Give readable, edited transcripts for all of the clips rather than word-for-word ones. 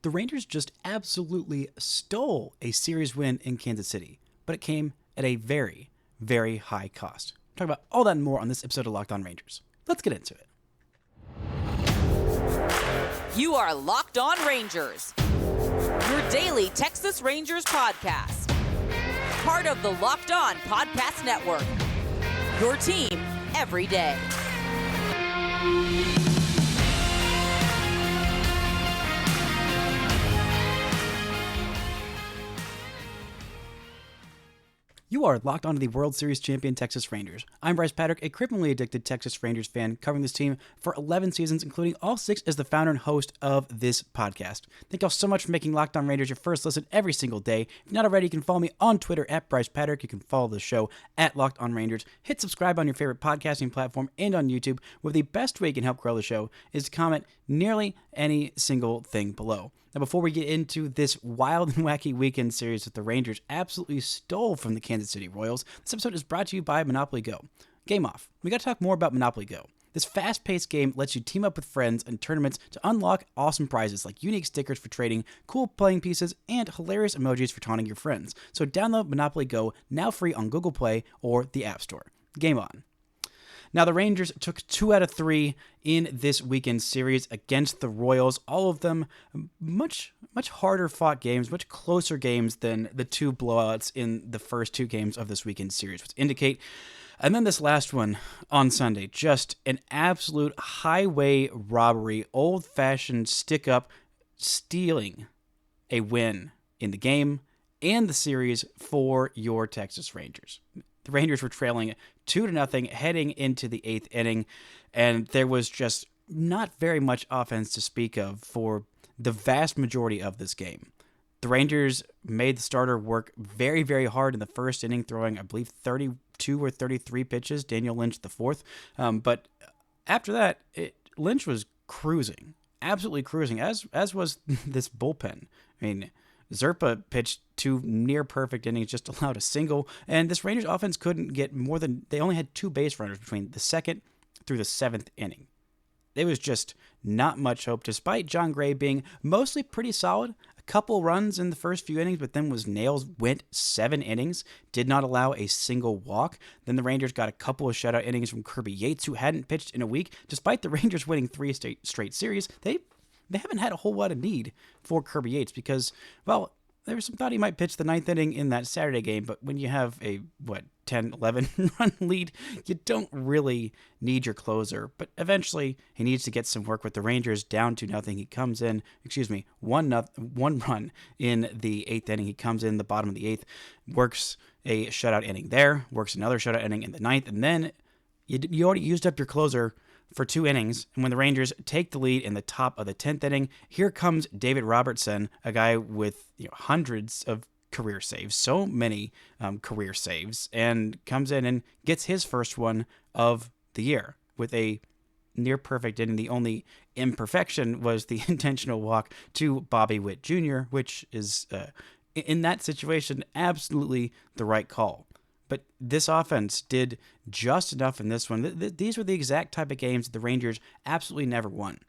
The Rangers just absolutely stole a series win in Kansas City, but it came at a very, very high cost. We'll talk about all that and more on this episode of Locked On Rangers. Let's get into it. You are Locked On Rangers, your daily Texas Rangers podcast. Part of the Locked On Podcast Network, your team every day. You are locked onto the World Series champion Texas Rangers. I'm Bryce Patrick, a criminally addicted Texas Rangers fan covering this team for 11 seasons, including all 6 as the founder and host of this podcast. Thank y'all so much for making Locked On Rangers your first listen every single day. If you're not already, you can follow me on Twitter at Bryce Patrick. You can follow the show at Locked On Rangers. Hit subscribe on your favorite podcasting platform and on YouTube, where the best way you can help grow the show is to comment nearly any single thing below. Now, before we get into this wild and wacky weekend series that the Rangers absolutely stole from the Kansas City Royals, this episode is brought to you by Monopoly Go. Game off. We got to talk more about Monopoly Go. This fast-paced game lets you team up with friends in tournaments to unlock awesome prizes like unique stickers for trading, cool playing pieces, and hilarious emojis for taunting your friends. So download Monopoly Go, now free on Google Play or the App Store. Game on. Now, the Rangers took 2 out of 3 in this weekend series against the Royals. All of them much harder fought games, much closer games than the 2 blowouts in the first 2 games of this weekend series, which indicate. And then this last one on Sunday, just an absolute highway robbery, old-fashioned stick-up, stealing a win in the game and the series for your Texas Rangers. The Rangers were trailing 2-0 heading into the 8th inning, and there was just not very much offense to speak of for the vast majority of this game. The Rangers made the starter work very, very hard in the first inning, throwing, I believe, 32 or 33 pitches, Daniel Lynch the fourth. But after that, Lynch was cruising, absolutely cruising, as was this bullpen. I mean, Zerpa pitched 2 near-perfect innings, just allowed a single, and this Rangers offense couldn't get more than, they only had 2 base runners between the 2nd through the 7th inning. There was just not much hope, despite Jon Gray being mostly pretty solid. A couple runs in the first few innings, but then was nails, went 7 innings, did not allow a single walk. Then the Rangers got a couple of shutout innings from Kirby Yates, who hadn't pitched in a week. Despite the Rangers winning 3 straight series, they haven't had a whole lot of need for Kirby Yates because, well, there was some thought he might pitch the 9th inning in that Saturday game, but when you have a, 10, 11 run lead, you don't really need your closer. But eventually, he needs to get some work with the Rangers down 2-0. He comes in, 1 run in the 8th inning. He comes in the bottom of the 8th, works a shutout inning there, works another shutout inning in the 9th, and then you already used up your closer for 2 innings, and when the Rangers take the lead in the top of the 10th inning, here comes David Robertson, a guy with hundreds of career saves, so many career saves, and comes in and gets his first one of the year with a near-perfect inning. The only imperfection was the intentional walk to Bobby Witt Jr., which is, in that situation, absolutely the right call. But this offense did just enough in this one. These were the exact type of games that the Rangers absolutely never won.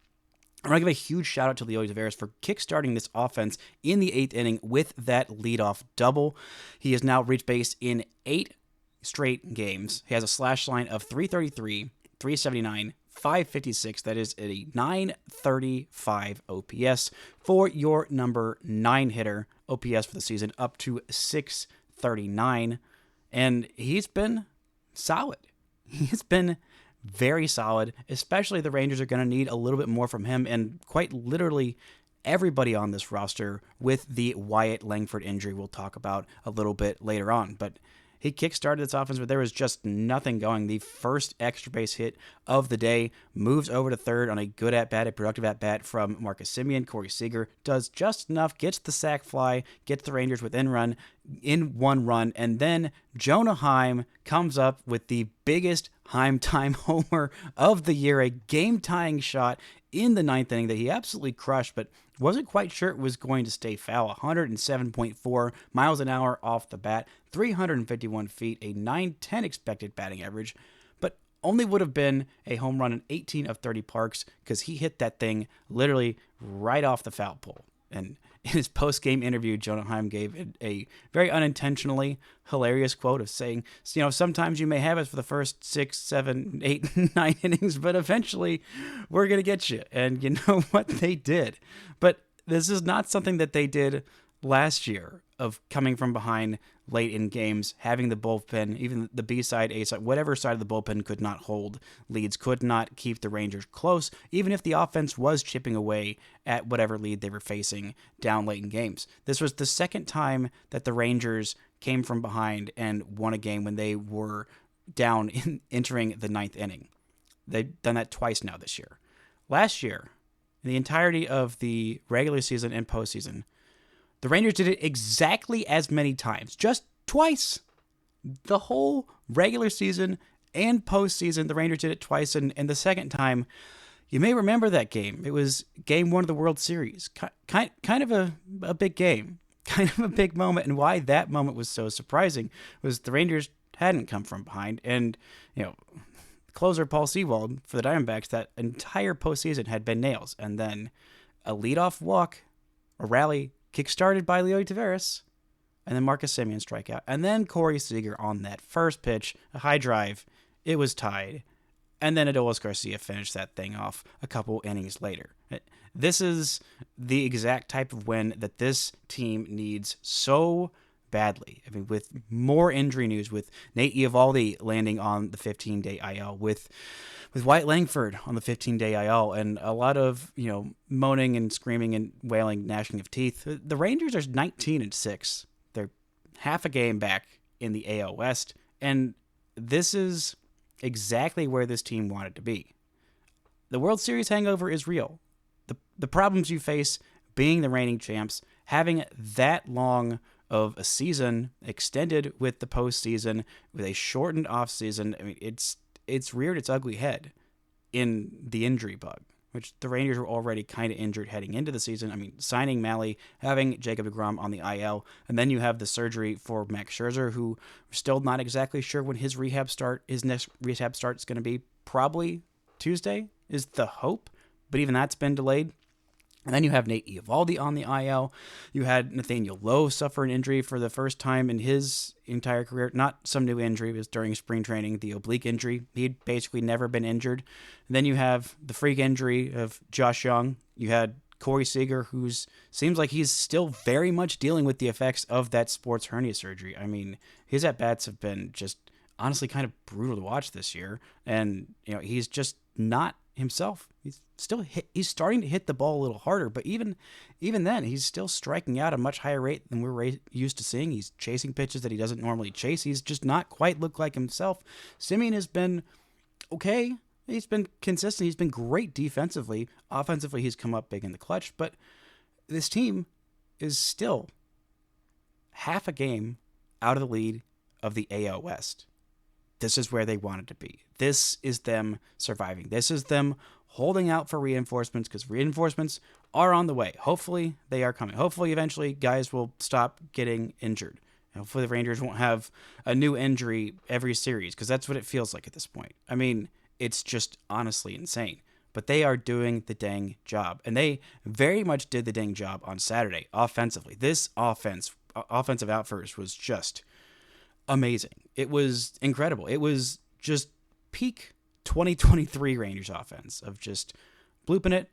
I'm going to give a huge shout out to Leo Taveras for kickstarting this offense in the 8th inning with that leadoff double. He has now reached base in 8 straight games. He has a slash line of 333, 379, 556. That is a 935 OPS for your number 9 hitter. OPS for the season up to 639. And he's been solid. He's been very solid, especially the Rangers are going to need a little bit more from him and quite literally everybody on this roster with the Wyatt Langford injury we'll talk about a little bit later on. But he kickstarted this offense, but there was just nothing going. The first extra base hit of the day moves over to third on a good at-bat, a productive at-bat from Marcus Semien. Corey Seager does just enough, gets the sac fly, gets the Rangers within 1 run, and then Jonah Heim comes up with the biggest Heim time homer of the year, a game-tying shot in the 9th inning that he absolutely crushed, but wasn't quite sure it was going to stay foul. 107.4 miles an hour off the bat, 351 feet, a 910 expected batting average, but only would have been a home run in 18 of 30 parks because he hit that thing literally right off the foul pole. And in his post-game interview, Jonah Heim gave a very unintentionally hilarious quote of saying, sometimes you may have us for the first 6, 7, 8, 9 innings, but eventually we're going to get you. And you know what? They did. But this is not something that they did last year, of coming from behind late in games, having the bullpen, even the B side, A side, whatever side of the bullpen could not hold leads, could not keep the Rangers close, even if the offense was chipping away at whatever lead they were facing down late in games. This was the second time that the Rangers came from behind and won a game when they were down entering the 9th inning. They've done that twice now this year. Last year, in the entirety of the regular season and postseason, the Rangers did it exactly as many times, just twice. The whole regular season and postseason, the Rangers did it twice, and the second time, you may remember that game. It was Game 1 of the World Series. Kind of a big game, kind of a big moment, and why that moment was so surprising was the Rangers hadn't come from behind, and closer Paul Sewald for the Diamondbacks, that entire postseason had been nails, and then a leadoff walk, a rally, kick-started by Leo Taveras, and then Marcus Semien strikeout, and then Corey Seager on that first pitch, a high drive. It was tied, and then Adolis Garcia finished that thing off a couple innings later. This is the exact type of win that this team needs so badly. I mean, with more injury news, with Nate Eovaldi landing on the 15-day IL, with Wyatt Langford on the 15-day IL, and a lot of moaning and screaming and wailing, gnashing of teeth. The Rangers are 19-6. They're half a game back in the AL West, and this is exactly where this team wanted to be. The World Series hangover is real. The problems you face being the reigning champs, having that long of a season extended with the postseason, with a shortened offseason, I mean, it's reared its ugly head in the injury bug, which the Rangers were already kind of injured heading into the season. I mean, signing Malley, having Jacob deGrom on the IL, and then you have the surgery for Max Scherzer, who we're still not exactly sure when his next rehab start is going to be. Probably Tuesday is the hope, but even that's been delayed. And then you have Nate Eovaldi on the IL. You had Nathaniel Lowe suffer an injury for the first time in his entire career. Not some new injury. It was during spring training, the oblique injury. He'd basically never been injured. And then you have the freak injury of Josh Young. You had Corey Seager, who seems like he's still very much dealing with the effects of that sports hernia surgery. I mean, his at-bats have been just honestly kind of brutal to watch this year. And, he's just not himself. He's starting to hit the ball a little harder, but even then, he's still striking out at a much higher rate than we're used to seeing. He's chasing pitches that he doesn't normally chase. He's just not quite look like himself. Semien has been okay. He's been consistent. He's been great defensively. Offensively, he's come up big in the clutch, but this team is still half a game out of the lead of the AL West. This is where they wanted to be. This is them surviving. This is them holding out for reinforcements, because reinforcements are on the way. Hopefully, they are coming. Hopefully, eventually, guys will stop getting injured. Hopefully, the Rangers won't have a new injury every series, because that's what it feels like at this point. I mean, it's just honestly insane. But they are doing the dang job, and they very much did the dang job on Saturday offensively. This offensive outburst was just amazing. It was incredible. It was just peak 2023 Rangers offense of just blooping it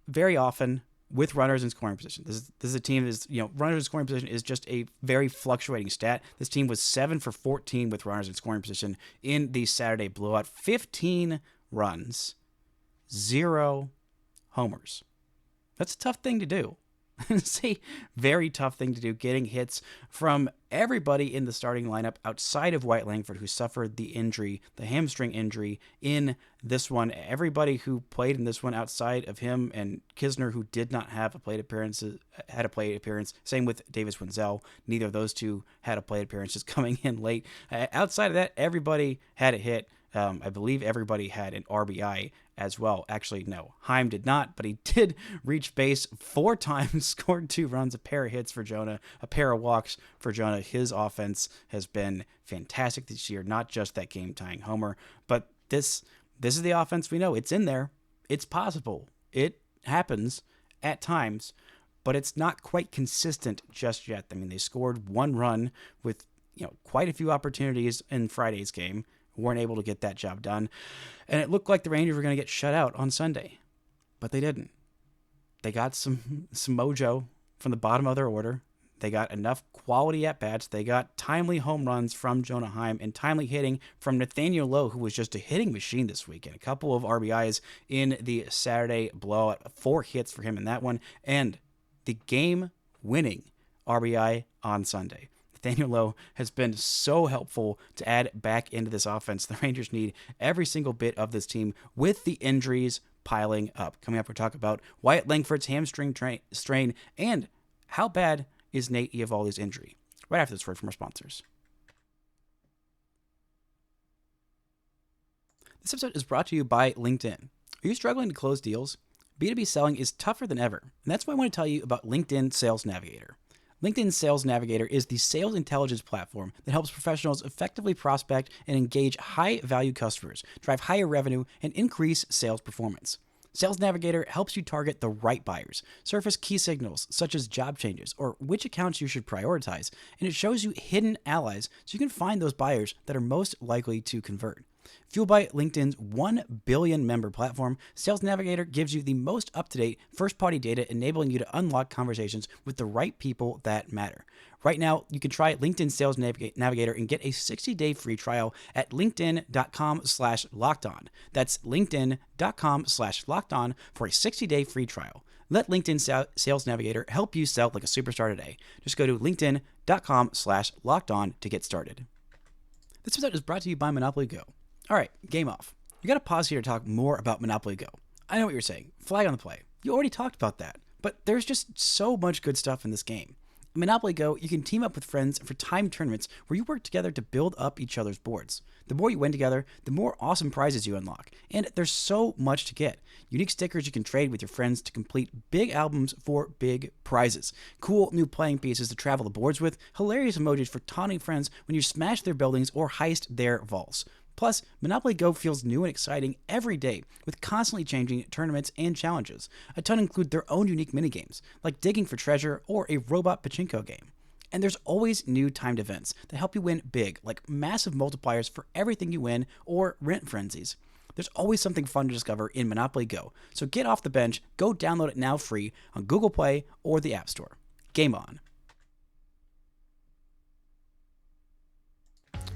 very often with runners in scoring position. This is a team that is, runners in scoring position is just a very fluctuating stat. This team was 7 for 14 with runners in scoring position in the Saturday blowout. 15 runs, 0 homers. That's a tough thing to do. It's a very tough thing to do, getting hits from everybody in the starting lineup outside of Wyatt Langford, who suffered the injury, the hamstring injury in this one. Everybody who played in this one outside of him and Kisner, who did not have a plate appearance, had a plate appearance. Same with Davis Wenzel. Neither of those two had a plate appearance, just coming in late. Outside of that, everybody had a hit. I believe everybody had an RBI as well. Actually, no, Heim did not, but he did reach base 4 times, scored 2 runs, a pair of hits for Jonah, a pair of walks for Jonah. His offense has been fantastic this year, not just that game-tying homer, but this is the offense we know. It's in there. It's possible. It happens at times, but it's not quite consistent just yet. I mean, they scored one run with quite a few opportunities in Friday's game, weren't able to get that job done, and it looked like the Rangers were going to get shut out on Sunday, but they didn't. They got some mojo from the bottom of their order. They got enough quality at-bats. They got timely home runs from Jonah Heim and timely hitting from Nathaniel Lowe, who was just a hitting machine this weekend. A couple of RBIs in the Saturday blowout, 4 hits for him in that one, and the game-winning RBI on Sunday. Nathaniel Lowe has been so helpful to add back into this offense. The Rangers need every single bit of this team with the injuries piling up. Coming up, we'll talk about Wyatt Langford's hamstring strain and how bad is Nate Eovaldi's injury. Right after this word from our sponsors. This episode is brought to you by LinkedIn. Are you struggling to close deals? B2B selling is tougher than ever, and that's why I want to tell you about LinkedIn Sales Navigator. LinkedIn Sales Navigator is the sales intelligence platform that helps professionals effectively prospect and engage high-value customers, drive higher revenue, and increase sales performance. Sales Navigator helps you target the right buyers, surface key signals such as job changes or which accounts you should prioritize, and it shows you hidden allies so you can find those buyers that are most likely to convert. Fueled by LinkedIn's 1 billion member platform, Sales Navigator gives you the most up-to-date first-party data, enabling you to unlock conversations with the right people that matter. Right now, you can try LinkedIn Sales Navigator and get a 60-day free trial at linkedin.com/lockedon. That's linkedin.com/lockedon for a 60-day free trial. Let LinkedIn Sales Navigator help you sell like a superstar today. Just go to linkedin.com/lockedon to get started. This episode is brought to you by Monopoly Go. All right, game off. We got to pause here to talk more about Monopoly Go. I know what you're saying. Flag on the play. You already talked about that, but there's just so much good stuff in this game. In Monopoly Go, you can team up with friends for timed tournaments where you work together to build up each other's boards. The more you win together, the more awesome prizes you unlock. And there's so much to get. Unique stickers you can trade with your friends to complete big albums for big prizes. Cool new playing pieces to travel the boards with. Hilarious emojis for taunting friends when you smash their buildings or heist their vaults. Plus, Monopoly Go feels new and exciting every day with constantly changing tournaments and challenges. A ton include their own unique minigames, like digging for treasure or a robot pachinko game. And there's always new timed events that help you win big, like massive multipliers for everything you win or rent frenzies. There's always something fun to discover in Monopoly Go, so get off the bench, go download it now free on Google Play or the App Store. Game on.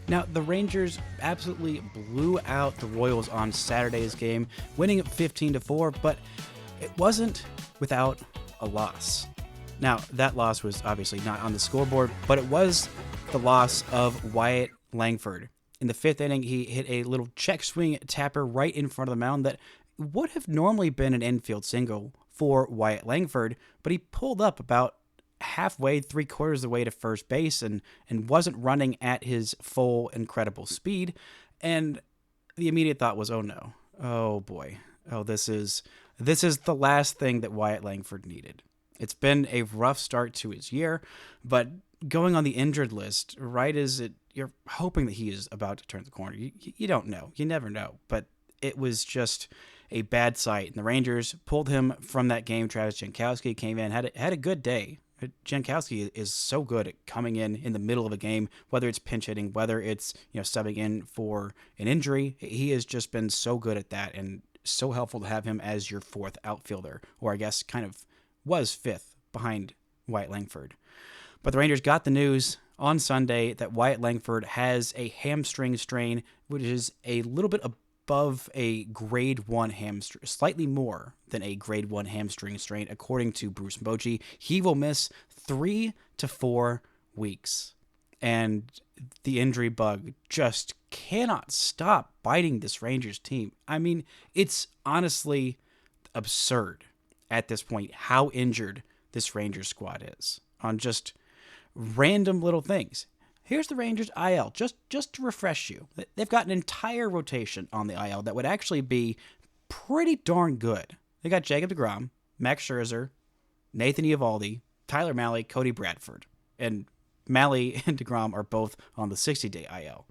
Now, the Rangers absolutely blew out the Royals on Saturday's game, winning 15-4, but it wasn't without a loss. Now, that loss was obviously not on the scoreboard, but it was the loss of Wyatt Langford. In the 5th inning, he hit a little check swing tapper right in front of the mound that would have normally been an infield single for Wyatt Langford, but he pulled up about halfway, 3/4 of the way to first base and wasn't running at his full incredible speed. And the immediate thought was, oh no, oh boy, oh this is the last thing that Wyatt Langford needed. It's been a rough start to his year, but going on the injured list right as you're hoping that he is about to turn the corner. You don't know, you never know, but it was just a bad sight. And the Rangers pulled him from that game. Travis Jankowski came in, had a good day. Jankowski is so good at coming in the middle of a game, whether it's pinch hitting, whether it's subbing in for an injury. He has just been so good at that and so helpful to have him as your 4th outfielder, or I guess kind of was 5th behind Wyatt Langford. But the Rangers got the news on Sunday that Wyatt Langford has a hamstring strain, which is a little bit above a grade 1 hamstring, slightly more than a grade 1 hamstring strain, according to Bruce Bochy. He will miss 3 to 4 weeks. And the injury bug just cannot stop biting this Rangers team. I mean, it's honestly absurd at this point how injured this Rangers squad is on just random little things. Here's the Rangers IL, just to refresh you. They've got an entire rotation on the IL that would actually be pretty darn good. They got Jacob deGrom, Max Scherzer, Nathan Eovaldi, Tyler Mahle, Cody Bradford. And Mahle and deGrom are both on the 60-day IL.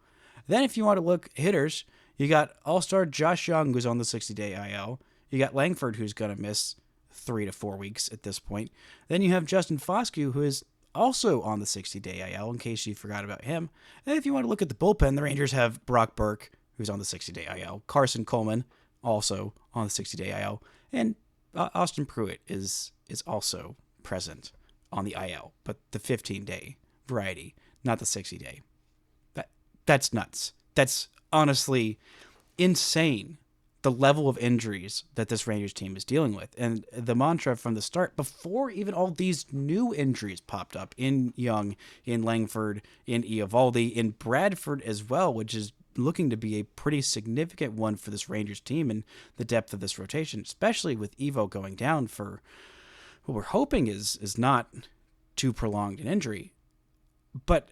Then if you want to look hitters, you got all-star Josh Young, who's on the 60-day IL. You got Langford, who's going to miss 3 to 4 weeks at this point. Then you have Justin Foscue, who is also on the 60-day IL, in case you forgot about him. And if you want to look at the bullpen, the Rangers have Brock Burke, who's on the 60-day IL, Carson Coleman, also on the 60-day IL, and Austin Pruitt is also present on the IL, but the 15-day variety, not the 60-day. That's nuts. That's honestly insane, the level of injuries that this Rangers team is dealing with. And the mantra from the start, before even all these new injuries popped up in Young, in Langford, in Eovaldi, in Bradford as well, which is looking to be a pretty significant one for this Rangers team and the depth of this rotation, especially with Evo going down for what we're hoping is not too prolonged an injury. But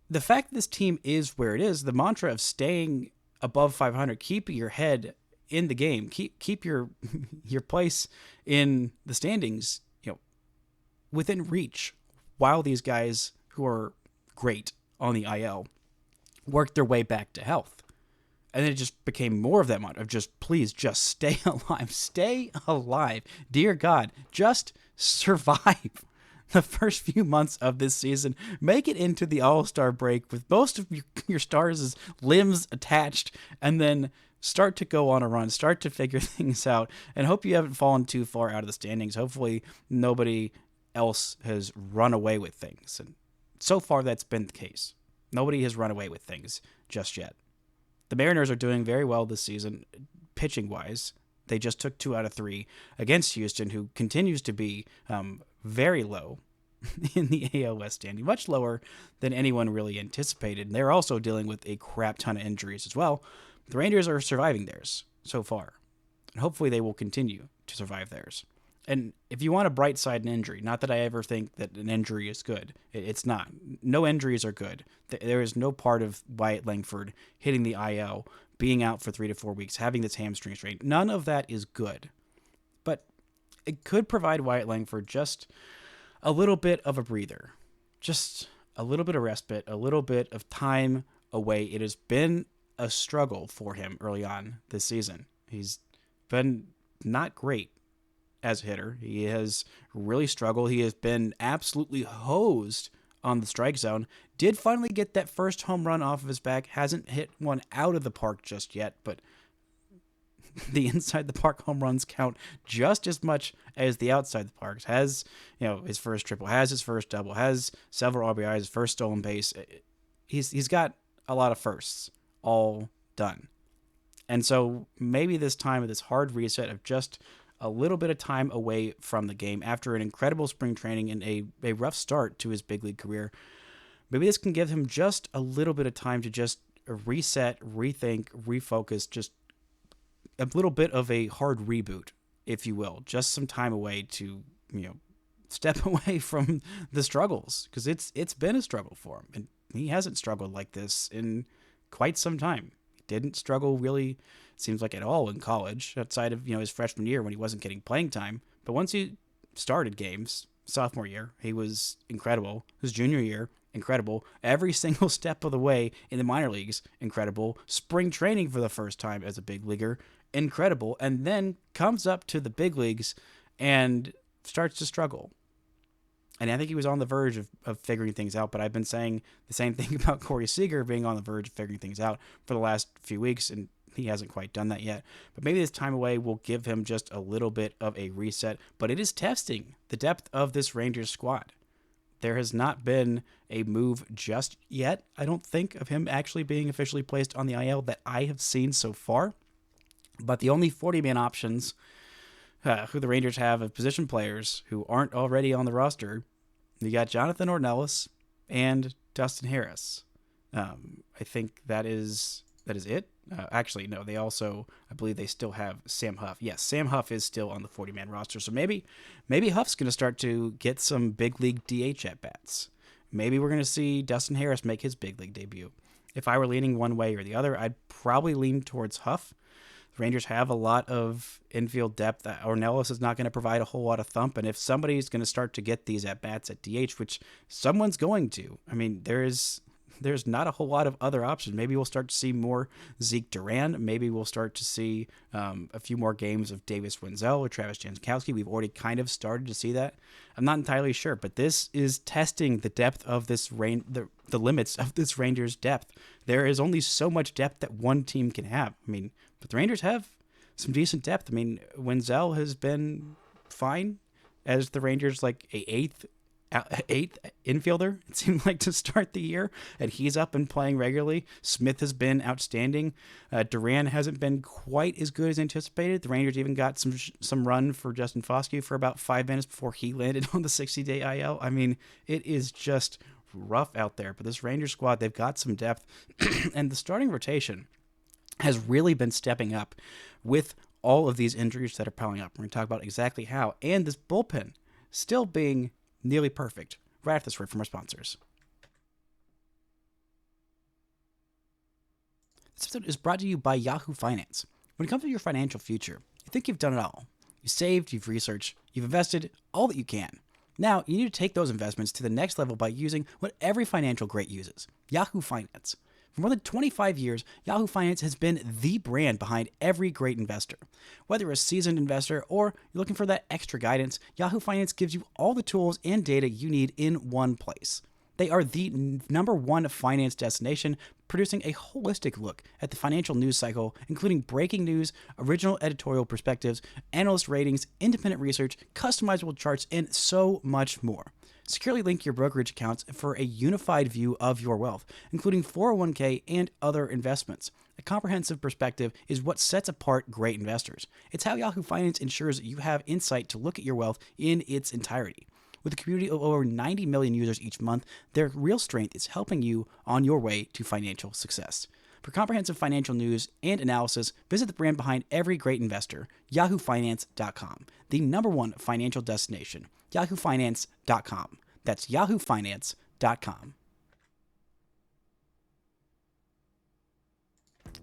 the fact that this team is where it is, the mantra of staying above 500, keeping your head in the game, keep your place in the standings, within reach, while these guys who are great on the IL work their way back to health. And then it just became more of that mantra of please just stay alive. Stay alive. Dear God, just survive the first few months of this season. Make it into the All-Star break with most of your stars' limbs attached, and then start to go on a run, start to figure things out, and hope you haven't fallen too far out of the standings. Hopefully nobody else has run away with things. And so far that's been the case. Nobody has run away with things just yet. The Mariners are doing very well this season, pitching-wise. They just took 2 out of 3 against Houston, who continues to be very low in the AL West standing, much lower than anyone really anticipated. And they're also dealing with a crap ton of injuries as well. The Rangers are surviving theirs so far, and hopefully they will continue to survive theirs. And if you want a bright side in injury, not that I ever think that an injury is good. It's not. No injuries are good. There is no part of Wyatt Langford hitting the IL, being out for 3 to 4 weeks, having this hamstring strain. None of that is good. But it could provide Wyatt Langford just a little bit of a breather, just a little bit of respite, a little bit of time away. It has been a struggle for him early on this season. He's been not great as a hitter. He has really struggled. He has been absolutely hosed on the strike zone. Did finally get that first home run off of his back. Hasn't hit one out of the park just yet, but the inside the park home runs count just as much as the outside the parks. Has, his first triple, has his first double, has several RBIs, his first stolen base. He's got a lot of firsts all done. And so maybe this time of this hard reset of just a little bit of time away from the game after an incredible spring training and a rough start to his big league career, maybe this can give him just a little bit of time to just reset, rethink, refocus, just a little bit of a hard reboot, if you will. Just some time away to, step away from the struggles, because it's been a struggle for him. And he hasn't struggled like this in quite some time. He didn't struggle really, seems like, at all in college, outside of, his freshman year when he wasn't getting playing time. But once he started games, sophomore year, he was incredible. His junior year, incredible. Every single step of the way in the minor leagues, incredible. Spring training for the first time as a big leaguer, incredible. And then comes up to the big leagues and starts to struggle. And I think he was on the verge of figuring things out, but I've been saying the same thing about Corey Seager being on the verge of figuring things out for the last few weeks, and he hasn't quite done that yet. But maybe this time away will give him just a little bit of a reset, but it is testing the depth of this Rangers squad. There has not been a move just yet, I don't think, of him actually being officially placed on the IL that I have seen so far. But the only 40-man options who the Rangers have of position players who aren't already on the roster, you got Jonathan Ornelas and Dustin Harris. I think that is it. Actually, no, they also, I believe they still have Sam Huff. Yes, Sam Huff is still on the 40-man roster. So maybe Huff's going to start to get some big league DH at-bats. Maybe we're going to see Dustin Harris make his big league debut. If I were leaning one way or the other, I'd probably lean towards Huff. The Rangers have a lot of infield depth. Ornelas is not going to provide a whole lot of thump, and if somebody's going to start to get these at-bats at DH, which someone's going to, I mean, there is there's not a whole lot of other options. Maybe we'll start to see more Zeke Duran. Maybe we'll start to see a few more games of Davis Wenzel or Travis Jankowski. We've already kind of started to see that. I'm not entirely sure, but this is testing the depth of this the limits of this Rangers depth. There is only so much depth that one team can have. I mean, but the Rangers have some decent depth. I mean, Wenzel has been fine as the Rangers like eighth infielder, it seemed like, to start the year, and he's up and playing regularly. Smith has been outstanding. Duran hasn't been quite as good as anticipated. The Rangers even got some run for Justin Foscue for about 5 minutes before he landed on the 60-day IL. I mean, it is just rough out there, but this Rangers squad, they've got some depth, and the starting rotation has really been stepping up with all of these injuries that are piling up. We're going to talk about exactly how, and this bullpen still being nearly perfect. Right after this word from our sponsors. This episode is brought to you by Yahoo Finance. When it comes to your financial future, you think you've done it all. You've saved, you've researched, you've invested all that you can. Now, you need to take those investments to the next level by using what every financial great uses, Yahoo Finance. For more than 25 years, Yahoo Finance has been the brand behind every great investor. Whether you're a seasoned investor or you're looking for that extra guidance, Yahoo Finance gives you all the tools and data you need in one place. They are the #1 finance destination, producing a holistic look at the financial news cycle, including breaking news, original editorial perspectives, analyst ratings, independent research, customizable charts, and so much more. Securely link your brokerage accounts for a unified view of your wealth, including 401k and other investments. A comprehensive perspective is what sets apart great investors. It's how Yahoo Finance ensures that you have insight to look at your wealth in its entirety. With a community of over 90 million users each month, their real strength is helping you on your way to financial success. For comprehensive financial news and analysis, visit the brand behind every great investor, yahoofinance.com, the #1 financial destination, yahoofinance.com. That's yahoofinance.com.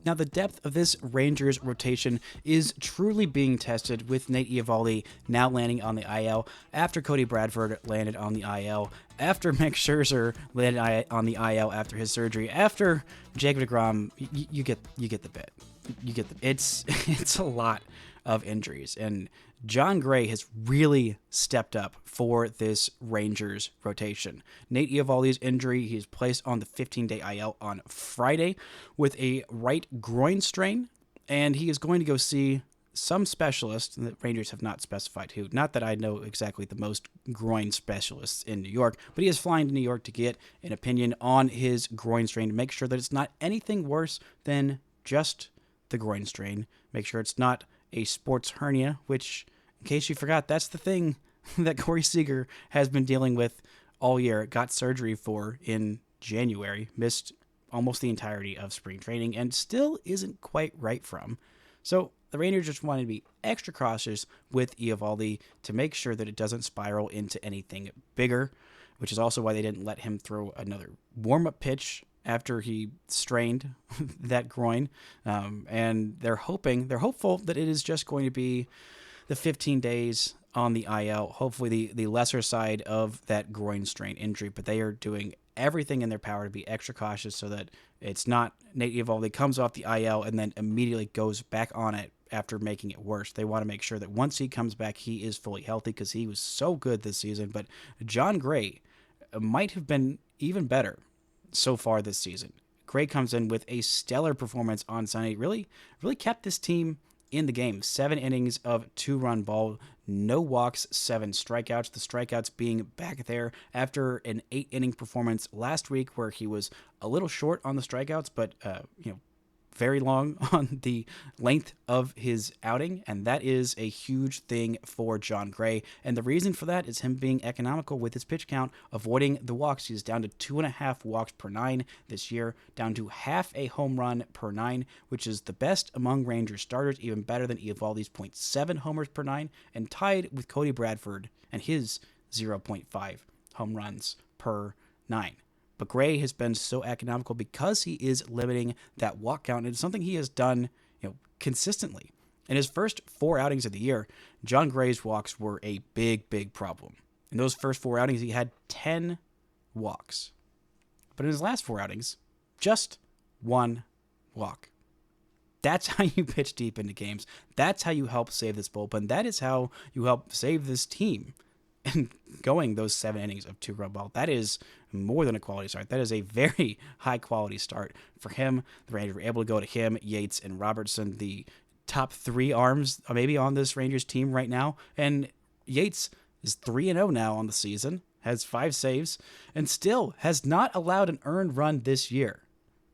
Now, the depth of this Rangers rotation is truly being tested, with Nate Eovaldi now landing on the IL, after Cody Bradford landed on the IL, after Max Scherzer landed on the IL after his surgery, after Jacob deGrom. You get the bit. It's a lot of injuries, and Jon Gray has really stepped up for this Rangers rotation. Nate Eovaldi's injury, he's placed on the 15-day IL on Friday with a right groin strain, and he is going to go see some specialist. The Rangers have not specified who. Not that I know exactly the most groin specialists in New York, but he is flying to New York to get an opinion on his groin strain to make sure that it's not anything worse than just the groin strain. Make sure it's not a sports hernia, which, in case you forgot, that's the thing that Corey Seager has been dealing with all year. Got surgery for in January, missed almost the entirety of spring training, and still isn't quite right from. So the Rangers just wanted to be extra cautious with Eovaldi to make sure that it doesn't spiral into anything bigger, which is also why they didn't let him throw another warm-up pitch after he strained that groin. And they're hopeful that it is just going to be the 15 days on the IL, hopefully the lesser side of that groin strain injury, but they are doing everything in their power to be extra cautious so that it's not Nate Eovaldi comes off the IL and then immediately goes back on it after making it worse. They want to make sure that once he comes back, he is fully healthy, because he was so good this season. But Jon Gray might have been even better so far this season. Gray comes in with a stellar performance on Sunday. Really kept this team in the game. 7 innings of 2-run ball, no walks, 7 strikeouts. The strikeouts being back there after an 8-inning performance last week where he was a little short on the strikeouts, but very long on the length of his outing, and that is a huge thing for Jon Gray. And the reason for that is him being economical with his pitch count, avoiding the walks. He's down to 2.5 walks per 9 this year, down to half a home run per 9, which is the best among Rangers starters, even better than Eovaldi's 0.7 homers per 9, and tied with Cody Bradford and his 0.5 home runs per 9. But Gray has been so economical because he is limiting that walk count. And it's something he has done, consistently. In his first 4 outings of the year, Jon Gray's walks were a big, big problem. In those first 4 outings, he had 10 walks. But in his last 4 outings, just 1 walk. That's how you pitch deep into games. That's how you help save this bullpen. That is how you help save this team. And going those 7 innings of 2-run ball, that is more than a quality start. That is a very high quality start for him. The Rangers were able to go to him, Yates, and Robertson, the top 3 arms maybe on this Rangers team right now. And Yates is 3-0 now on the season, has 5 saves, and still has not allowed an earned run this year.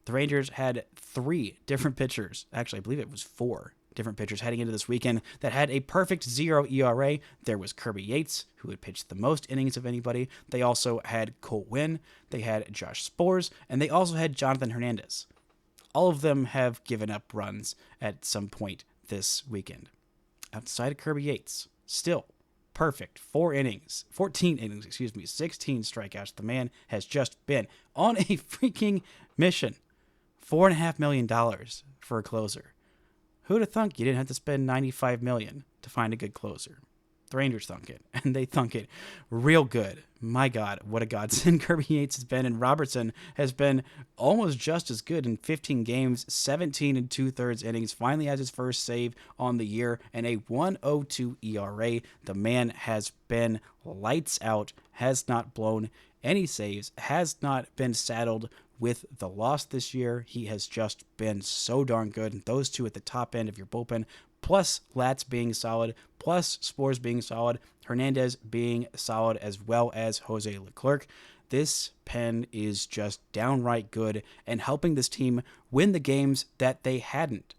The Rangers had 3 different pitchers. Actually, I believe it was 4 different pitchers heading into this weekend that had a perfect 0 ERA. There was Kirby Yates, who had pitched the most innings of anybody. They also had Cole Winn. They had Josh Spores, and they also had Jonathan Hernandez. All of them have given up runs at some point this weekend. Outside of Kirby Yates, still perfect 14 innings, 16 strikeouts. The man has just been on a freaking mission. $4.5 million for a closer. Who'd have thunk you didn't have to spend $95 million to find a good closer? The Rangers thunk it, and they thunk it real good. My God, what a godsend Kirby Yates has been, and Robertson has been almost just as good in 15 games, 17 2/3 innings, finally has his first save on the year, and a 1.02 ERA. The man has been lights out, has not blown any saves, has not been saddled with the loss this year. He has just been so darn good. And those 2 at the top end of your bullpen, plus Latz being solid, plus Spores being solid, Hernandez being solid, as well as Jose Leclerc. This pen is just downright good and helping this team win the games that they hadn't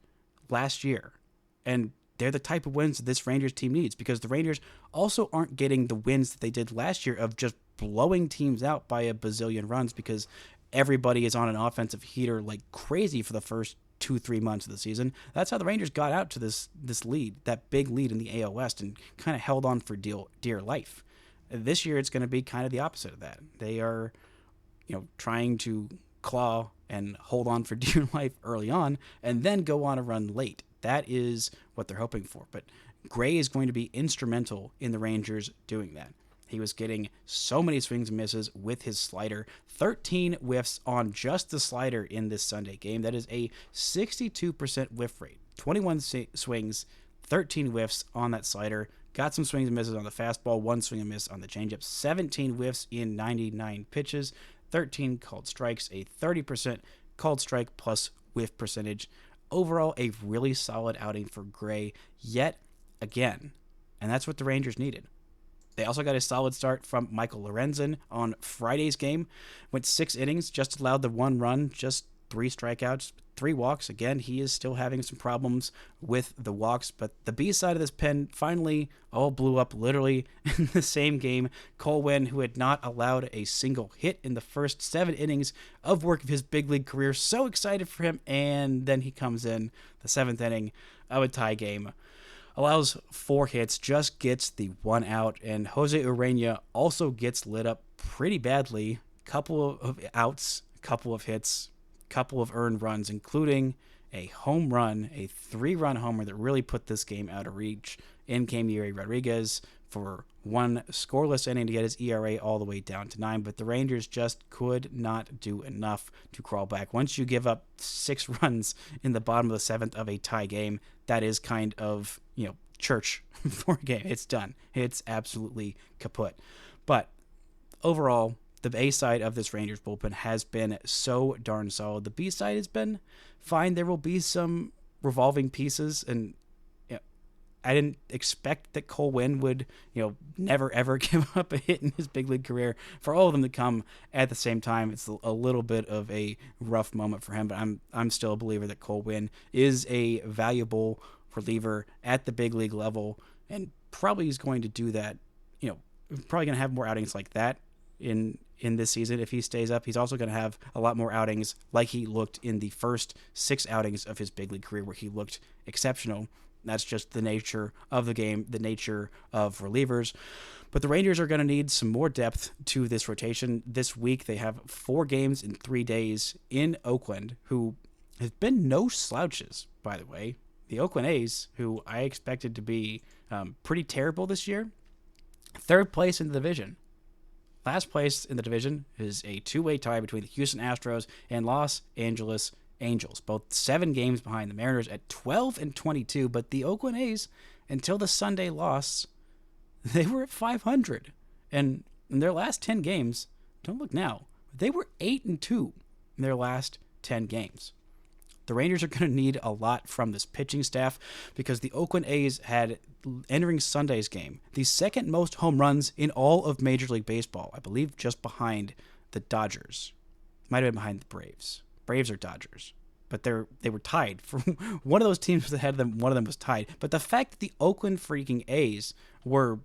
last year. And they're the type of wins that this Rangers team needs, because the Rangers also aren't getting the wins that they did last year of just blowing teams out by a bazillion runs because everybody is on an offensive heater like crazy for the first 2-3 months of the season. That's how the Rangers got out to this lead, that big lead in the AL West, and kind of held on for dear life. This year, it's going to be kind of the opposite of that. They are, trying to claw and hold on for dear life early on, and then go on a run late. That is what they're hoping for. But Gray is going to be instrumental in the Rangers doing that. He was getting so many swings and misses with his slider. 13 whiffs on just the slider in this Sunday game. That is a 62% whiff rate. 21 swings, 13 whiffs on that slider. Got some swings and misses on the fastball, 1 swing and miss on the changeup. 17 whiffs in 99 pitches. 13 called strikes, a 30% called strike plus whiff percentage. Overall, a really solid outing for Gray yet again. And that's what the Rangers needed. They also got a solid start from Michael Lorenzen on Friday's game. Went 6 innings, just allowed the 1 run, just 3 strikeouts, 3 walks. Again, he is still having some problems with the walks, but the B side of this pen finally all blew up literally in the same game. Cole Winn, who had not allowed a single hit in the first 7 innings of work of his big league career. So excited for him, and then he comes in the 7th inning of a tie game. Allows 4 hits, just gets the 1 out, and Jose Urena also gets lit up pretty badly. Couple of outs, couple of hits, couple of earned runs, including a home run, a 3-run homer that really put this game out of reach. In came Yuri Rodriguez for 1 scoreless inning to get his ERA all the way down to 9, but the Rangers just could not do enough to crawl back. Once you give up 6 runs in the bottom of the 7th of a tie game, that is kind of, church for a game. It's done. It's absolutely kaput. But overall, the A side of this Rangers bullpen has been so darn solid. The B side has been fine. There will be some revolving pieces, and I didn't expect that Cole Winn would, never ever give up a hit in his big league career. For all of them to come at the same time, it's a little bit of a rough moment for him. But I'm still a believer that Cole Winn is a valuable reliever at the big league level, and probably is going to do that. Probably going to have more outings like that in this season if he stays up. He's also going to have a lot more outings like he looked in the first 6 outings of his big league career, where he looked exceptional. That's just the nature of the game, the nature of relievers. But the Rangers are going to need some more depth to this rotation. This week, they have 4 games in 3 days in Oakland, who have been no slouches, by the way. The Oakland A's, who I expected to be pretty terrible this year, 3rd place in the division. Last place in the division is a two-way tie between the Houston Astros and Los Angeles Angels, both 7 games behind the Mariners at 12-22, but the Oakland A's, until the Sunday loss, they were at 500. And in their last 10 games, don't look now, they were 8-2 in their last 10 games. The Rangers are going to need a lot from this pitching staff because the Oakland A's had, entering Sunday's game, the second most home runs in all of Major League Baseball. I believe just behind the Dodgers. Might have been behind the Braves. Braves or Dodgers. But they were tied. For one of those teams that had them, one of them was tied. But the fact that the Oakland freaking A's were,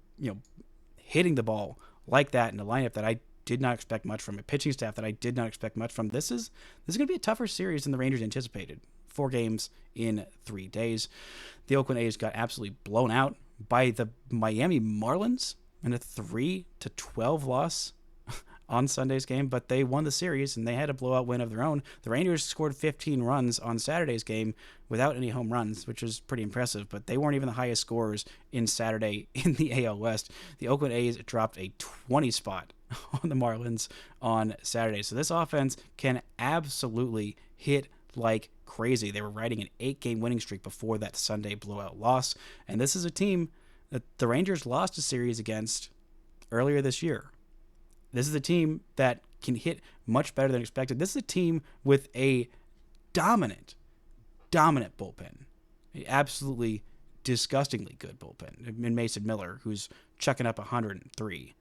hitting the ball like that in a lineup that I did not expect much from, a pitching staff that I did not expect much from. This is going to be a tougher series than the Rangers anticipated. 4 games in 3 days. The Oakland A's got absolutely blown out by the Miami Marlins in a 3-12 loss on Sunday's game, but they won the series and they had a blowout win of their own. The Rangers scored 15 runs on Saturday's game without any home runs, which was pretty impressive, but they weren't even the highest scorers in Saturday in the AL West. The Oakland A's dropped a 20 spot on the Marlins on Saturday. So this offense can absolutely hit like crazy. They were riding an 8-game winning streak before that Sunday blowout loss, and this is a team that the Rangers lost a series against earlier this year. This is a team that can hit much better than expected. This is a team with a dominant bullpen. An absolutely disgustingly good bullpen in Mason Miller, who's chucking up 103.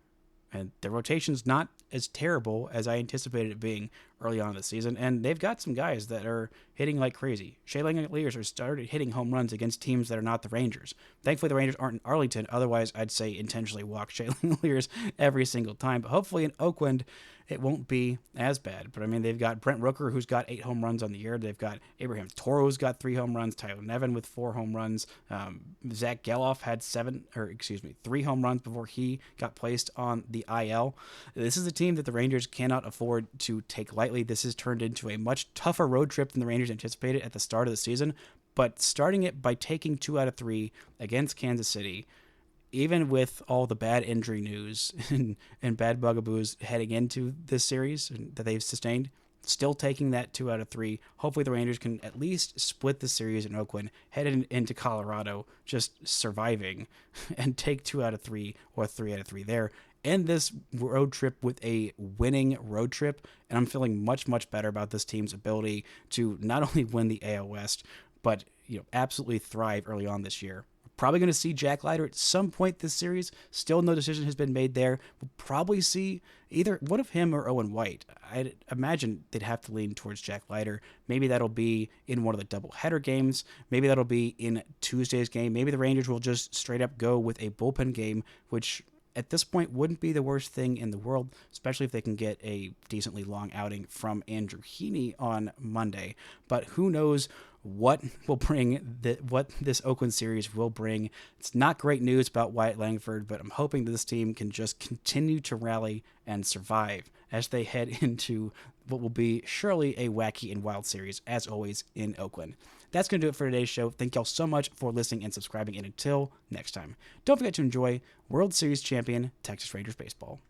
And the rotation's not as terrible as I anticipated it being early on in the season. And they've got some guys that are hitting like crazy. Shea Langeliers are started hitting home runs against teams that are not the Rangers. Thankfully, the Rangers aren't in Arlington. Otherwise, I'd say intentionally walk Shea Langeliers every single time. But hopefully in Oakland, it won't be as bad. But I mean, they've got Brent Rooker, who's got 8 home runs on the year. They've got Abraham Toro's got 3 home runs. Tyler Nevin with 4 home runs. Zach Geloff had 3 home runs before he got placed on the IL. This is a team that the Rangers cannot afford to take lightly. This has turned into a much tougher road trip than the Rangers anticipated at the start of the season. But starting it by taking 2 out of 3 against Kansas City, even with all the bad injury news and bad bugaboos heading into this series that they've sustained, still taking that 2 out of 3. Hopefully the Rangers can at least split the series in Oakland, head into Colorado, just surviving, and take 2 out of 3 or 3 out of 3 there. End this road trip with a winning road trip, and I'm feeling much, much better about this team's ability to not only win the AL West, but absolutely thrive early on this year. Probably going to see Jack Leiter at some point this series. Still no decision has been made there. We'll probably see either one of him or Owen White. I'd imagine they'd have to lean towards Jack Leiter. Maybe that'll be in one of the doubleheader games. Maybe that'll be in Tuesday's game. Maybe the Rangers will just straight up go with a bullpen game, which at this point wouldn't be the worst thing in the world, especially if they can get a decently long outing from Andrew Heaney on Monday. But who knows what this Oakland series will bring. It's not great news about Wyatt Langford, but I'm hoping that this team can just continue to rally and survive as they head into what will be surely a wacky and wild series, as always, in Oakland. That's going to do it for today's show. Thank y'all so much for listening and subscribing, and until next time, don't forget to enjoy World Series champion Texas Rangers baseball.